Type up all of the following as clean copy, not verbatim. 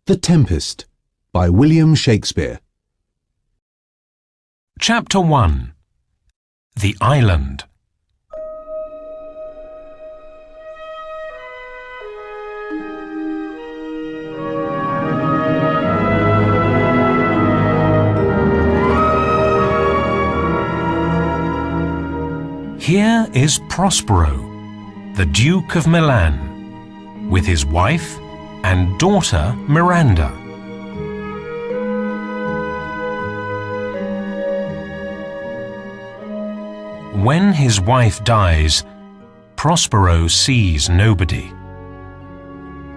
The Tempest by William Shakespeare. Chapter 1. The Island. Here is Prospero, the Duke of Milan, with his wife and daughter Miranda. When his wife dies, Prospero sees nobody.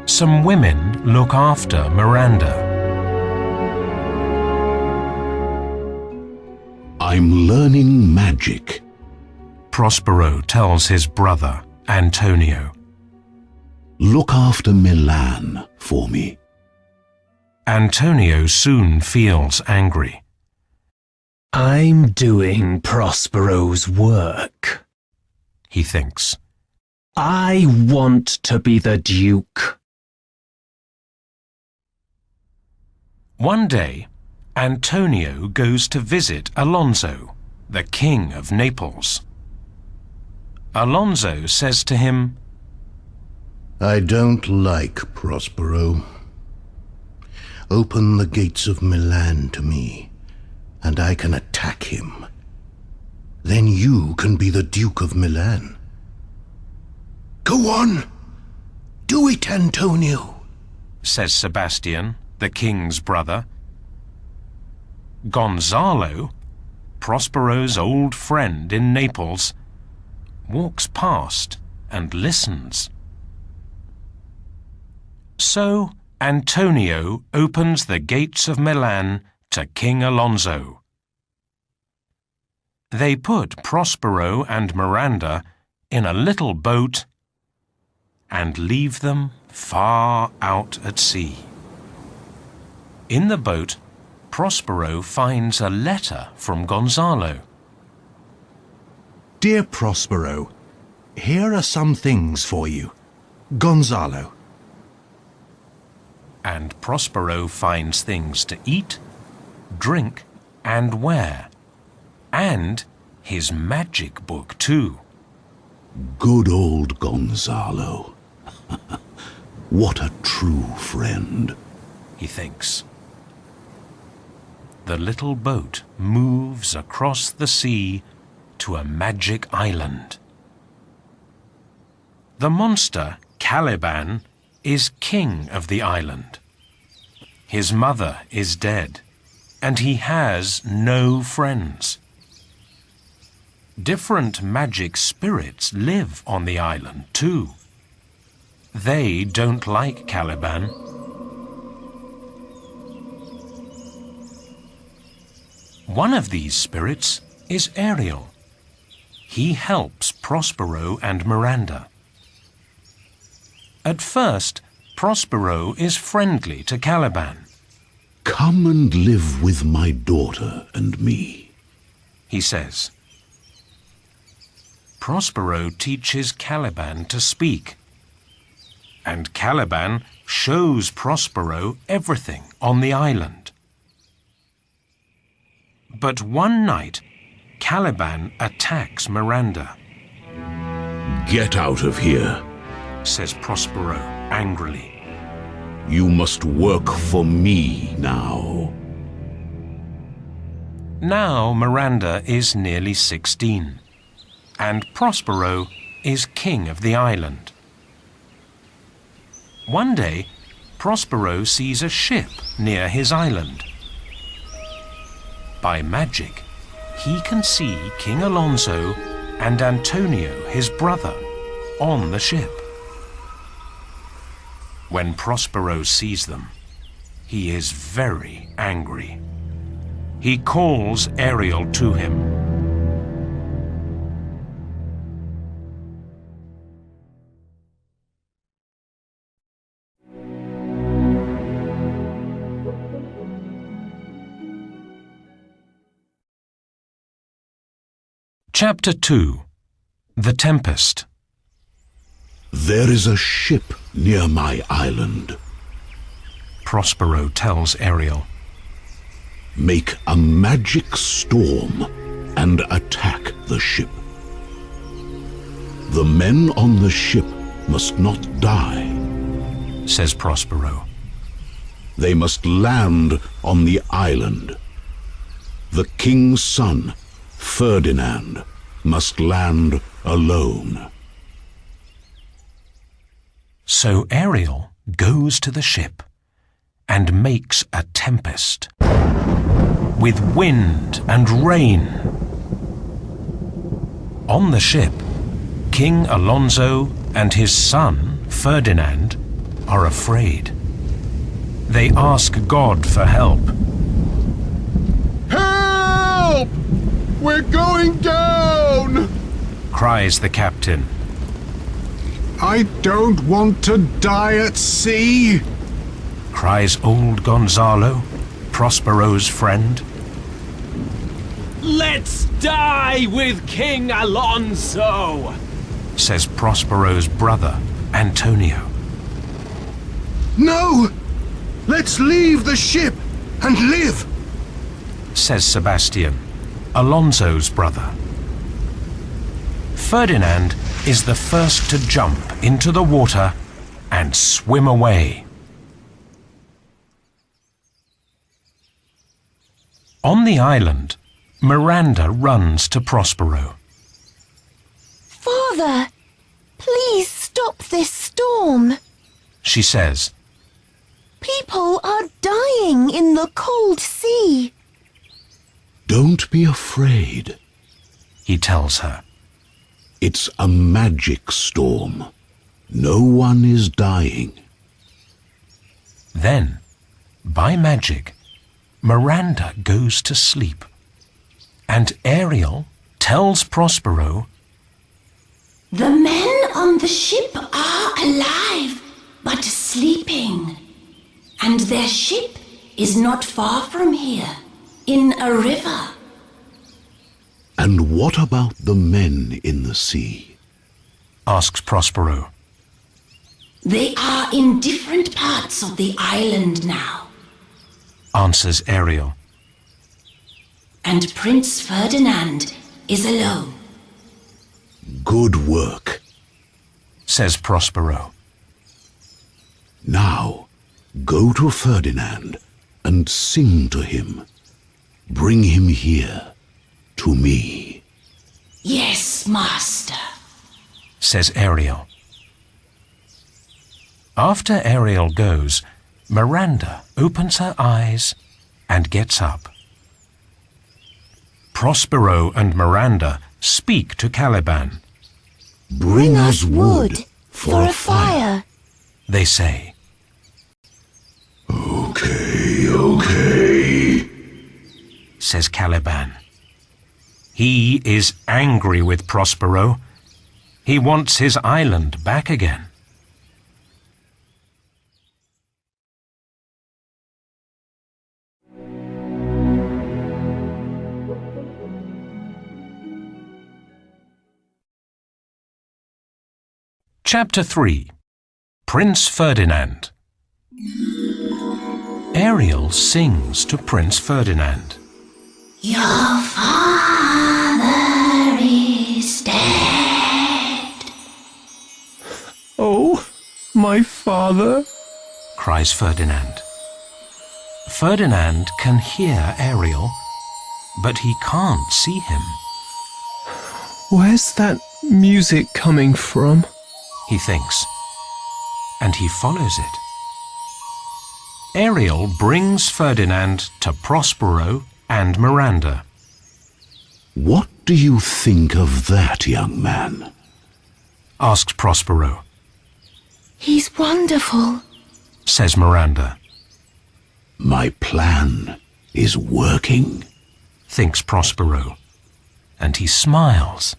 Some women look after Miranda. I'm learning magic, Prospero tells his brother, Antonio. Look after Milan for me. Antonio soon feels angry. I'm doing Prospero's work, he thinks. I want to be the Duke. One day, Antonio goes to visit Alonso, the King of Naples. Alonso says to him, I don't like Prospero. Open the gates of Milan to me, and I can attack him. Then you can be the Duke of Milan. Go on! Do it, Antonio, says Sebastian, the king's brother. Gonzalo, Prospero's old friend in Naples, walks past and listens. So Antonio opens the gates of Milan to King Alonso. They put Prospero and Miranda in a little boat and leave them far out at sea. In the boat, Prospero finds a letter from Gonzalo. Dear Prospero, here are some things for you. Gonzalo. And Prospero finds things to eat, drink, and wear, and his magic book too. Good old Gonzalo. What a true friend, he thinks. The little boat moves across the sea to a magic island. The monster, Caliban, is king of the island. His mother is dead, and he has no friends. Different magic spirits live on the island too. They don't like Caliban. One of these spirits is Ariel. He helps Prospero and Miranda. At first, Prospero is friendly to Caliban. Come and live with my daughter and me, he says. Prospero teaches Caliban to speak, and Caliban shows Prospero everything on the island. But one night, Caliban attacks Miranda. Get out of here, says Prospero angrily. You must work for me now. Now Miranda is nearly 16, and Prospero is king of the island. One day, Prospero sees a ship near his island. By magic, he can see King Alonso and Antonio, his brother, on the ship. When Prospero sees them, he is very angry. He calls Ariel to him. Chapter 2. The Tempest. There is a ship near my island. Prospero tells Ariel. Make a magic storm and attack the ship. The men on the ship must not die. Says Prospero. They must land on the island. The king's son, Ferdinand, must land alone. So Ariel goes to the ship and makes a tempest with wind and rain. On the ship, King Alonso and his son, Ferdinand, are afraid. They ask God for help. Help! We're going down! Cries the captain. I don't want to die at sea. Cries old Gonzalo, Prospero's friend. Let's die with King Alonso, Says Prospero's brother, Antonio. No! Let's leave the ship and live! Says Sebastian, Alonso's brother. Ferdinand is the first to jump into the water and swim away. On the island, Miranda runs to Prospero. Father, please stop this storm. She says, People are dying in the cold sea. Don't be afraid. he tells her. It's a magic storm. No one is dying. Then, by magic, Miranda goes to sleep, and Ariel tells Prospero, The men on the ship are alive, but sleeping, and their ship is not far from here, in a river. And what about the men in the sea? asks Prospero. They are in different parts of the island now, Answers Ariel. and Prince Ferdinand is alone. Good work. Says Prospero. Now, go to Ferdinand and sing to him. Bring him here, to me. Yes, master. Says Ariel. After Ariel goes, Miranda opens her eyes and gets up. Prospero and Miranda speak to Caliban. Bring us wood for a fire. They say, Okay. says Caliban. He is angry with Prospero. He wants his island back again. Chapter 3. Prince Ferdinand. Ariel sings to Prince Ferdinand. Your father is dead. Oh, my father. Cries Ferdinand. Ferdinand can hear Ariel, but he can't see him. Where's that music coming from? He thinks, and he follows it. Ariel brings Ferdinand to Prospero and Miranda. What do you think of that, young man? Asks Prospero. He's wonderful. Says Miranda. My plan is working. Thinks Prospero, and he smiles.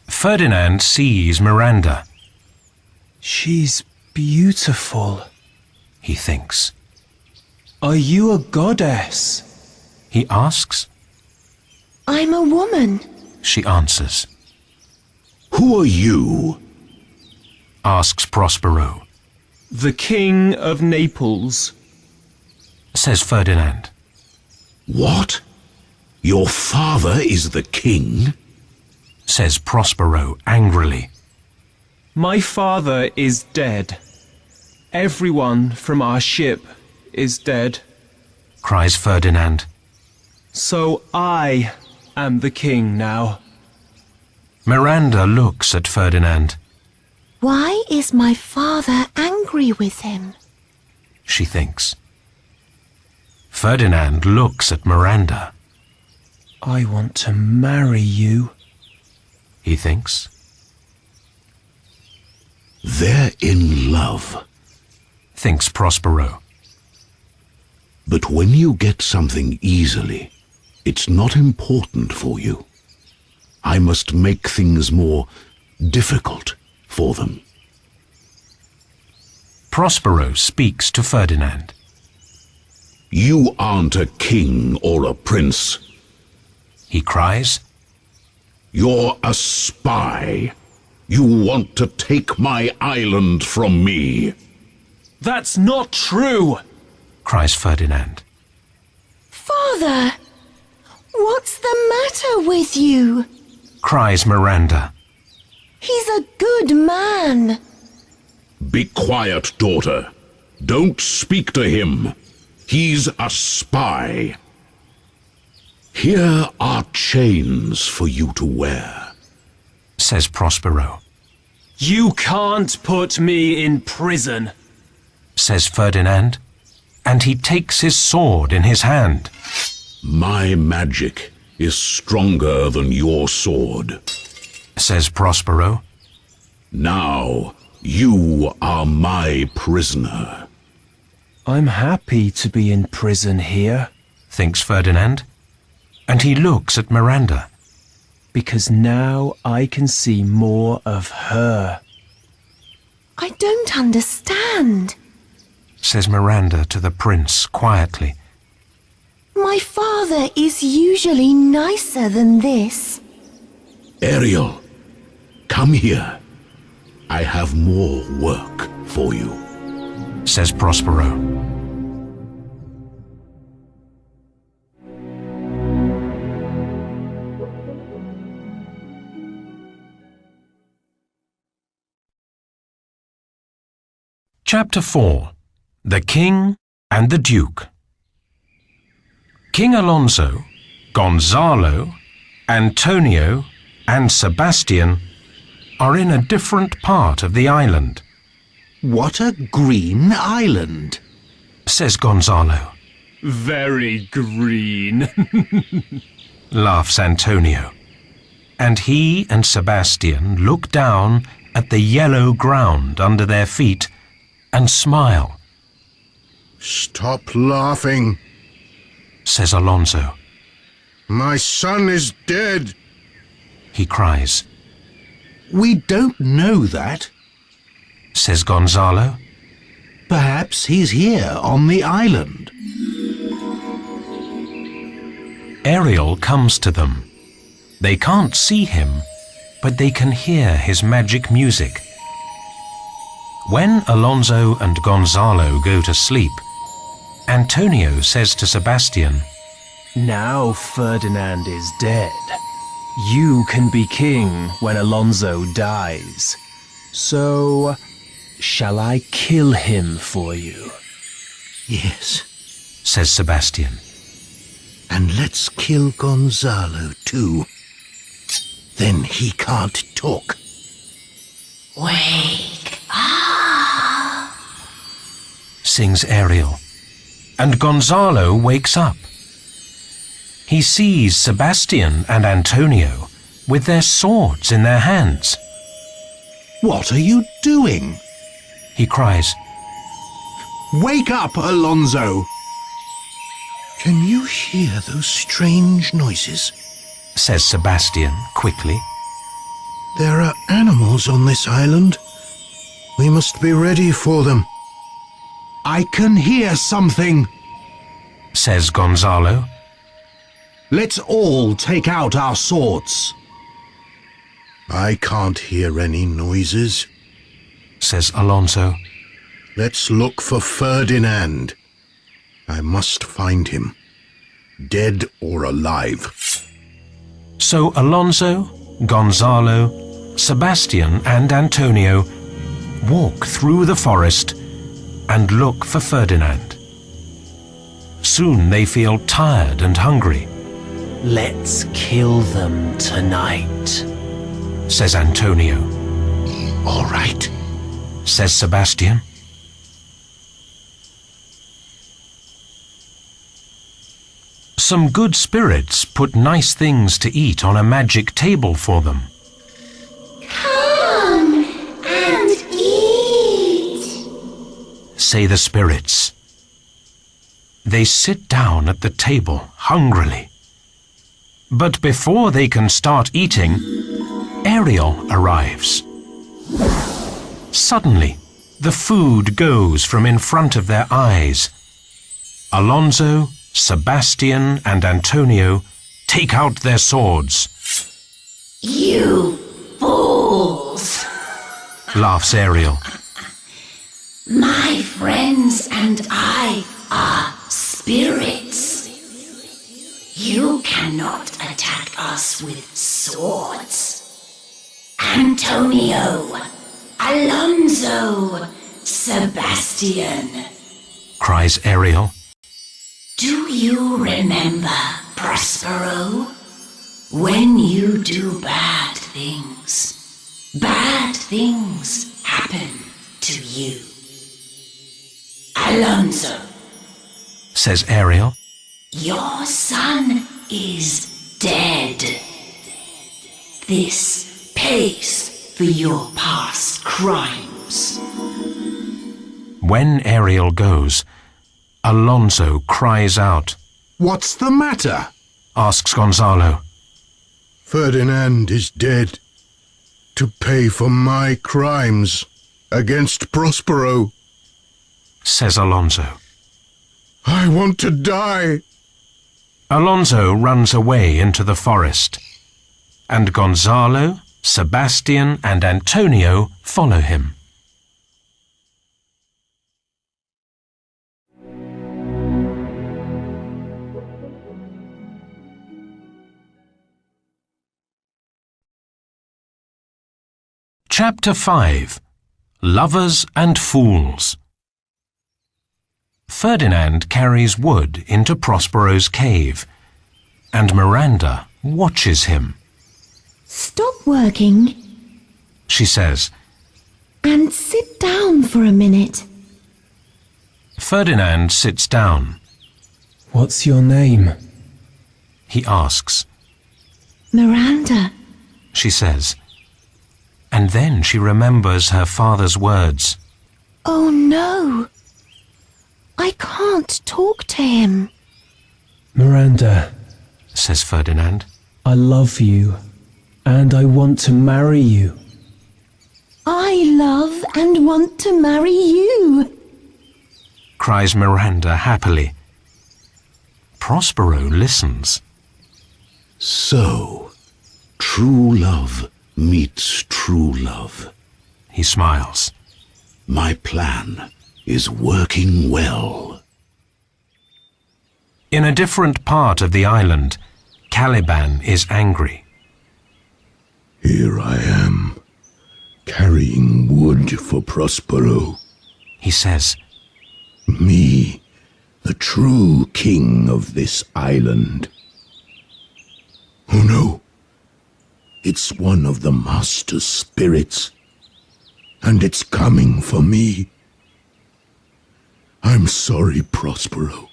Ferdinand sees Miranda. She's beautiful. He thinks. Are you a goddess? He asks. I'm a woman. She answers. Who are you? Asks Prospero. The King of Naples. Says Ferdinand. What? Your father is the king? Says Prospero angrily. My father is dead. Everyone from our ship is dead. Cries Ferdinand. So I am the king now. Miranda looks at Ferdinand. Why is my father angry with him? She thinks. Ferdinand looks at Miranda. I want to marry you. He thinks. They're in love. Thinks Prospero. But when you get something easily, it's not important for you. I must make things more difficult for them. Prospero speaks to Ferdinand. You aren't a king or a prince. He cries. You're a spy. You want to take my island from me. That's not true! Cries Ferdinand. Father, what's the matter with you? Cries Miranda. He's a good man. Be quiet, daughter. Don't speak to him. He's a spy. Here are chains for you to wear. Says Prospero. You can't put me in prison. Says Ferdinand. And he takes his sword in his hand. My magic is stronger than your sword. Says Prospero. Now you are my prisoner. I'm happy to be in prison here. Thinks Ferdinand. And he looks at Miranda. Because now I can see more of her. I don't understand. Says Miranda to the prince quietly. My father is usually nicer than this. Ariel, come here. I have more work for you. Says Prospero. Chapter 4. The King and the Duke. King Alonso, Gonzalo, Antonio, and Sebastian are in a different part of the island. What a green island, Says Gonzalo. Very green. Laughs Antonio. And he and Sebastian look down at the yellow ground under their feet and smile. Stop laughing. Says Alonso. My son is dead. He cries. We don't know that. Says Gonzalo. Perhaps he's here on the island. Ariel comes to them. They can't see him, but they can hear his magic music. When Alonso and Gonzalo go to sleep, Antonio says to Sebastian, Now Ferdinand is dead. You can be king when Alonso dies. So, shall I kill him for you? Yes. Says Sebastian. And let's kill Gonzalo too. Then he can't talk. Wake up! Sings Ariel. And Gonzalo wakes up. He sees Sebastian and Antonio with their swords in their hands. What are you doing? He cries. Wake up, Alonso! Can you hear those strange noises? Says Sebastian quickly. There are animals on this island. We must be ready for them. I can hear something. Says Gonzalo. Let's all take out our swords. I can't hear any noises. Says Alonso. Let's look for Ferdinand. I must find him, dead or alive. So Alonso, Gonzalo, Sebastian and Antonio walk through the forest and look for Ferdinand. Soon they feel tired and hungry. Let's kill them tonight, says Antonio. All right, says Sebastian. Some good spirits put nice things to eat on a magic table for them. Come and eat, say the spirits. They sit down at the table hungrily. But before they can start eating, Ariel arrives. Suddenly, the food goes from in front of their eyes. Alonso, Sebastian and Antonio take out their swords. You fools! Laughs Ariel. My friends and I are spirits. You cannot attack us with swords. Antonio, Alonso, Sebastian, cries Ariel. do you remember, Prospero? When you do bad things happen to you. Alonso, says Ariel. your son is dead. This pays for your past crimes. When Ariel goes, Alonso cries out. what's the matter? Asks Gonzalo. Ferdinand is dead. To pay for my crimes against Prospero. Says Alonso. I want to die. Alonso runs away into the forest, and Gonzalo, Sebastian and Antonio follow him. Chapter 5. Lovers and Fools. Ferdinand carries wood into Prospero's cave, and Miranda watches him. Stop working She says. and sit down for a minute. Ferdinand sits down. What's your name? He asks. Miranda, She says. And then she remembers her father's words. oh no. I can't talk to him. Miranda, Says Ferdinand. I love you, and I want to marry you. I love and want to marry you. Cries Miranda happily. Prospero listens. So, true love meets true love. He smiles. My plan is working well. In a different part of the island, Caliban is angry. Here I am, carrying wood for Prospero. He says. Me, the true king of this island. Oh no, it's one of the master spirits, and it's coming for me. I'm sorry, Prospero.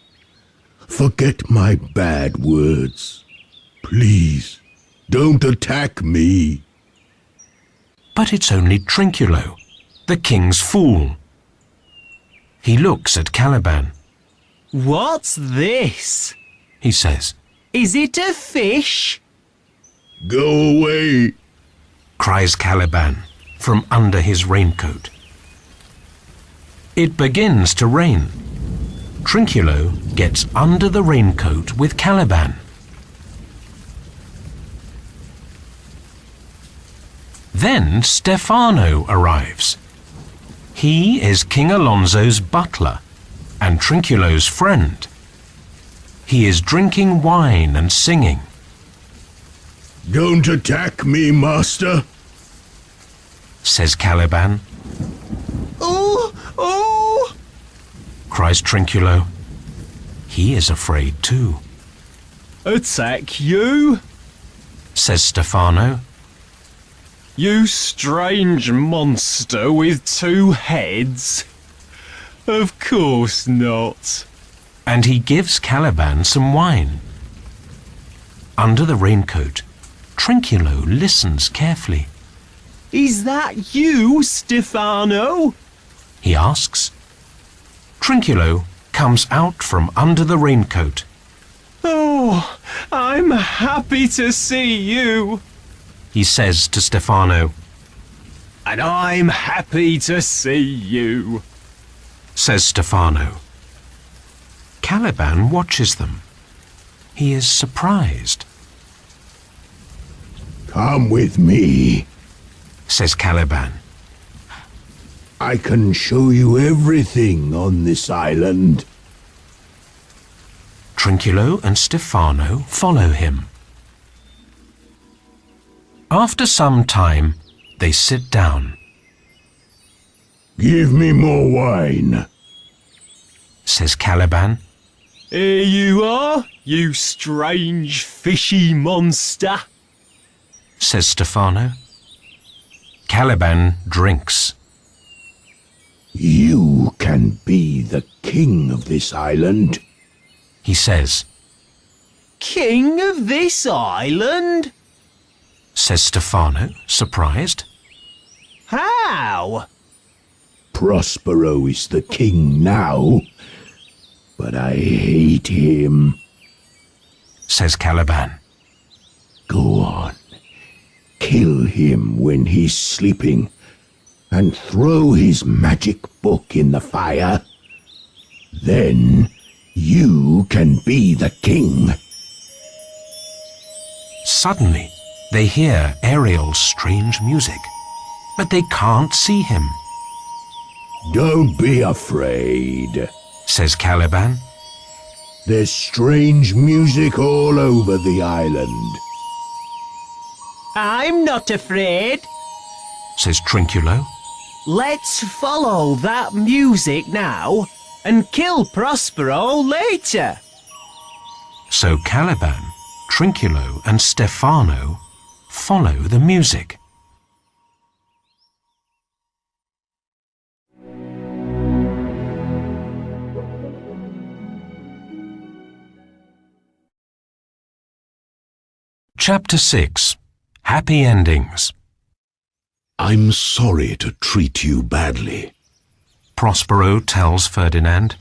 Forget my bad words. Please, don't attack me. But it's only Trinculo, the king's fool. He looks at Caliban. What's this? He says. Is it a fish? Go away. Cries Caliban from under his raincoat. It begins to rain. Trinculo gets under the raincoat with Caliban. Then Stefano arrives. He is King Alonso's butler and Trinculo's friend. He is drinking wine and singing. Don't attack me, master, says Caliban. Oh, oh! Cries Trinculo. He is afraid too. Attack you? Says Stefano. You strange monster with 2 heads? Of course not. And he gives Caliban some wine. Under the raincoat, Trinculo listens carefully. Is that you, Stefano? He asks. Trinculo comes out from under the raincoat. Oh, I'm happy to see you. He says to Stefano. And I'm happy to see you, says Stefano. Caliban watches them. He is surprised. Come with me, says Caliban. I can show you everything on this island. Trinculo and Stefano follow him. After some time, they sit down. Give me more wine, says Caliban. Here you are, you strange fishy monster, says Stefano. Caliban drinks. You can be the king of this island, he says. King of this island? Says Stefano, surprised. How? Prospero is the king now, but I hate him, says Caliban. Go on, kill him when he's sleeping, and throw his magic book in the fire. Then you can be the king. Suddenly, they hear Ariel's strange music, but they can't see him. Don't be afraid, says Caliban. There's strange music all over the island. I'm not afraid, says Trinculo. Let's follow that music now and kill Prospero later. So Caliban, Trinculo and Stefano follow the music. Chapter 6. Happy Endings. I'm sorry to treat you badly. Prospero tells Ferdinand.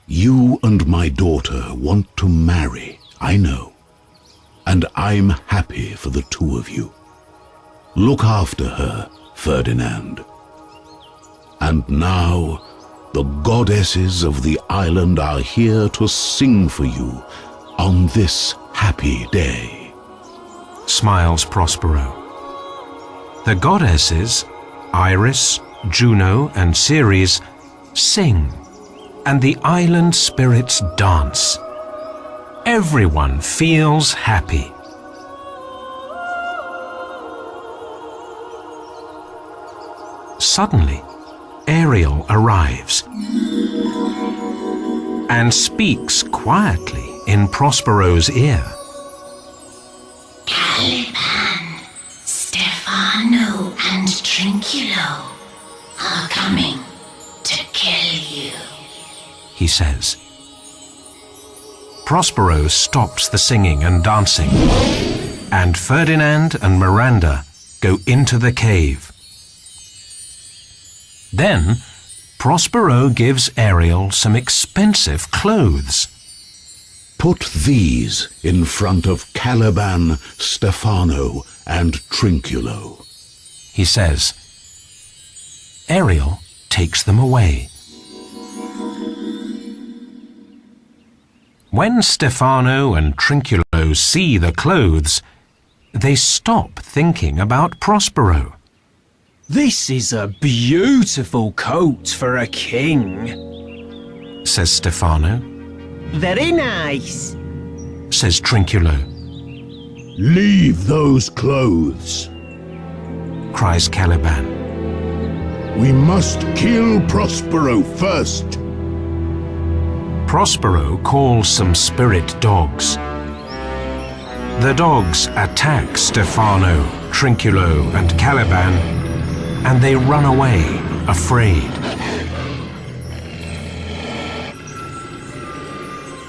You and my daughter want to marry, I know. And I'm happy for the 2 of you. Look after her, Ferdinand. And now, the goddesses of the island are here to sing for you on this happy day. Smiles Prospero. The goddesses, Iris, Juno and Ceres, sing, and the island spirits dance. Everyone feels happy. Suddenly, Ariel arrives and speaks quietly in Prospero's ear. Caliban, Stefano and Trinculo are coming to kill you, He says. Prospero stops the singing and dancing, and Ferdinand and Miranda go into the cave. Then, Prospero gives Ariel some expensive clothes. Put these in front of Caliban, Stefano, and Trinculo, He says. Ariel takes them away. When Stefano and Trinculo see the clothes, they stop thinking about Prospero. This is a beautiful coat for a king, says Stefano. Very nice, Says Trinculo. Leave those clothes. Cries Caliban. We must kill Prospero first. Prospero calls some spirit dogs. The dogs attack Stefano, Trinculo, and Caliban, and they run away, afraid.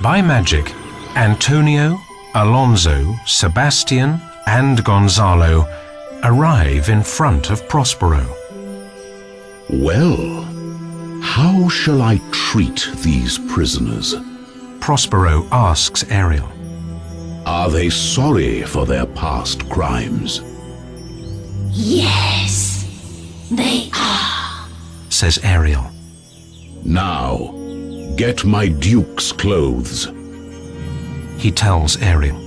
By magic, Antonio, Alonso, Sebastian, and Gonzalo arrive in front of Prospero. Well, how shall I treat these prisoners? Prospero asks Ariel. Are they sorry for their past crimes? Yes, they are, Says Ariel. Now, get my duke's clothes He tells Ariel.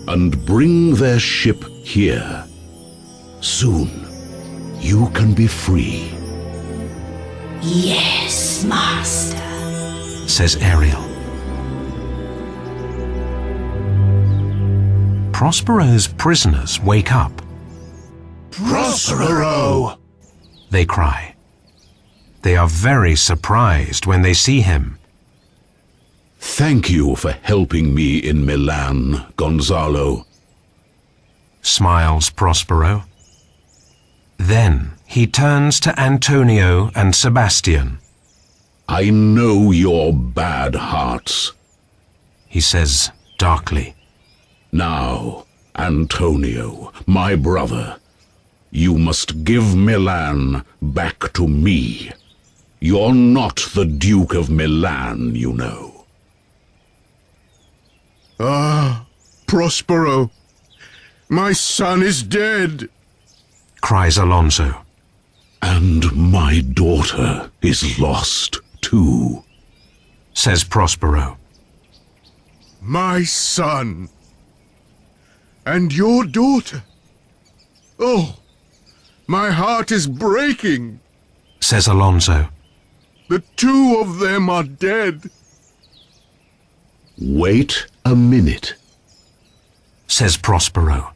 and bring their ship here. Soon, you can be free. Yes, master. Says Ariel. Prospero's prisoners wake up. Prospero! They cry. They are very surprised when they see him. Thank you for helping me in Milan, Gonzalo. Smiles Prospero. Then he turns to Antonio and Sebastian. I know your bad hearts. He says darkly. Now, Antonio, my brother, you must give Milan back to me. You're not the Duke of Milan, you know. Ah, Prospero, my son is dead. Cries Alonso. And my daughter is lost, too. Says Prospero. My son. And your daughter. Oh, my heart is breaking. Says Alonso. The two of them are dead. Wait a minute. Says Prospero.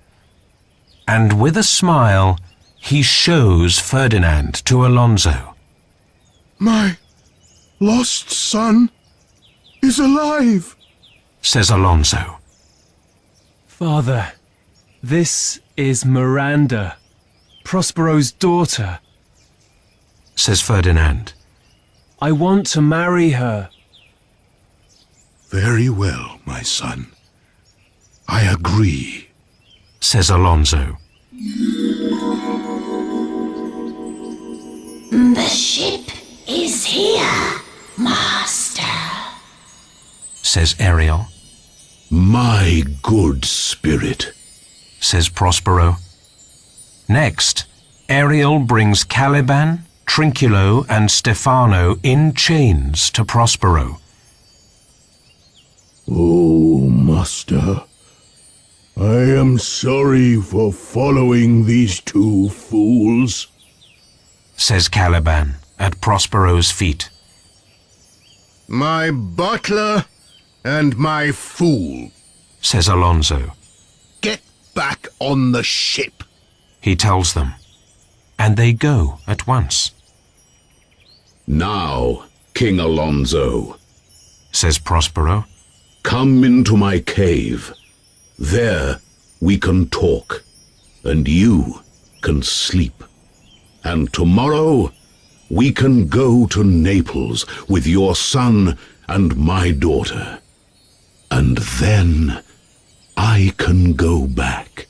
And with a smile, he shows Ferdinand to Alonso. My lost son is alive. Says Alonso. Father, this is Miranda, Prospero's daughter. Says Ferdinand. I want to marry her. Very well, my son. I agree. Says Alonso. The ship is here, master. Says Ariel. My good spirit. Says Prospero. Next, Ariel brings Caliban, Trinculo, and Stefano in chains to Prospero. Oh, master, I am sorry for following these two fools. Says Caliban at Prospero's feet. My butler and my fool. Says Alonso. Get back on the ship. He tells them. And they go at once. Now, King Alonso, Says Prospero. come into my cave. There we can talk, and you can sleep. And tomorrow we can go to Naples with your son and my daughter. And then I can go back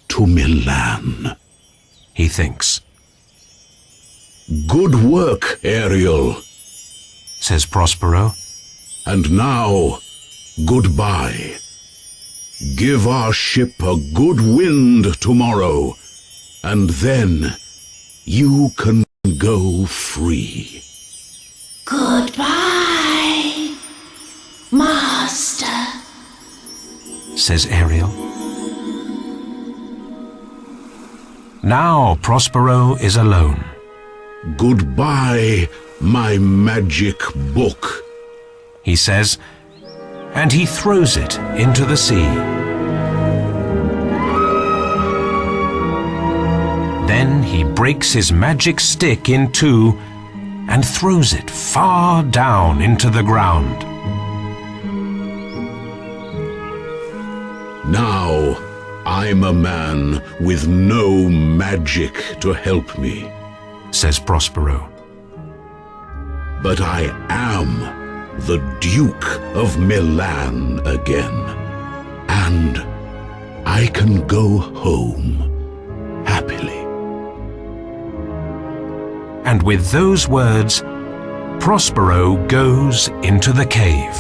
to Milan. He thinks. Good work, Ariel. Says Prospero. And now, goodbye. Give our ship a good wind tomorrow, and then you can go free. Goodbye, master. Says Ariel. Now Prospero is alone. Goodbye, my magic book, He says, and he throws it into the sea. Then he breaks his magic stick in two and throws it far down into the ground. Now I'm a man with no magic to help me, Says Prospero. but I am the Duke of Milan again, and I can go home happily. And with those words, Prospero goes into the cave.